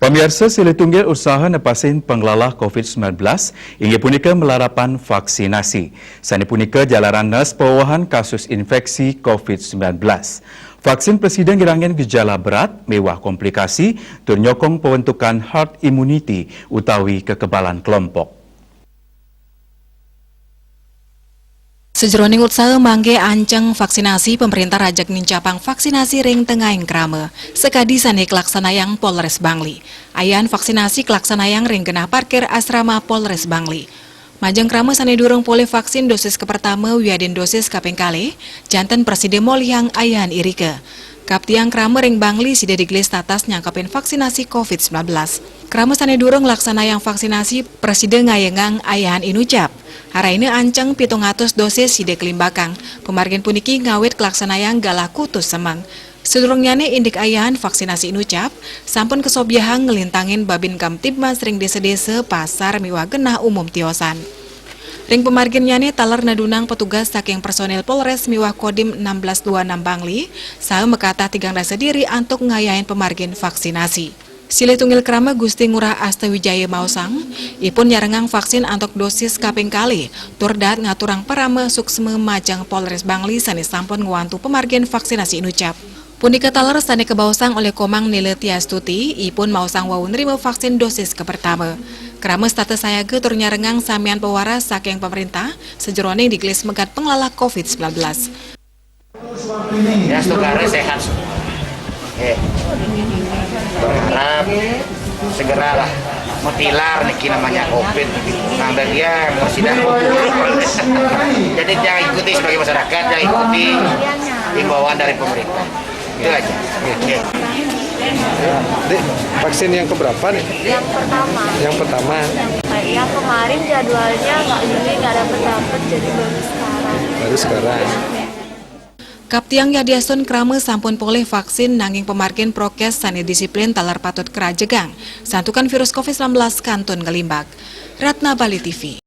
Pemirsa sila tunggil usaha nepasin pengelola COVID-19 hingga punika melarapan vaksinasi. Sani punika jalaran nas pewahan kasus infeksi COVID-19. Vaksin Presiden ngirangin gejala berat, mewah komplikasi, ternyokong pembentukan herd immunity utawi kekebalan kelompok. Sejroning usaha mangge anceng vaksinasi, pemerintah rajak nincapang vaksinasi ring tengaing krame. Sekadi sane kelaksanayang Polres Bangli. Ayan vaksinasi kelaksanayang ring genah parkir asrama Polres Bangli. Majeng krame sane durung poleh vaksin dosis kepertama wiadin dosis kaping kali, janten Presiden Moliang ayan irike. Kaptiang krame ring Bangli sida digelis tatas nyangkapin vaksinasi COVID-19. Krame sane durung laksanayang vaksinasi, Presiden ngayengang ayahan inucap. Hari ini anceng 700 dosis sida kelimbakang. Pemargin puniki ngawit kelaksanayang galah kutus semang. Sedurungnyane indik ayahan vaksinasi inucap, sampun kesobyahang ngelintangin babin kamtibmas ring desa-desa pasar miwah genah umum tiosan. Ring pemarginnyane talar nadunang petugas saking personel Polres miwah Kodim 1626 Bangli, saha mekata tigang dasa diri antuk ngayahin pemargin vaksinasi. Silih tunggil krama Gusti Ngurah Astawijaya Mausang, ipun nyarengang vaksin antok dosis kaping kali, turdat ngaturang parame suksme majang Polres Bangli sani sampun ngewantu pemargin vaksinasi inucap. Punika taler sani kebausang oleh Komang Nile Tiastuti, ipun mausang wau nerima vaksin dosis kepertama. Krama status saya ge tur nyarengang samian pewaras saking pemerintah, sejeroning digelis megat pengelola COVID-19. Ya, saudara sehat semua. Berharap segeralah mentilar niki namanya COVID. Nanda dia masih dah jadi jangan ikuti sebagai masyarakat, jangan ikuti himbauan dari pemerintah. Itu aja. Dek, vaksin yang keberapa nih? Yang pertama. Yang pertama. Yang kemarin jadwalnya nggak dapet jadi baru sekarang. Baru sekarang. Kaptiang Yadiason krame sampun poleh vaksin nanging pemargin prokes sani disiplin talar patut kerajegang. Santukan virus COVID-19 kantun ngelimbak. Ratna Bali TV.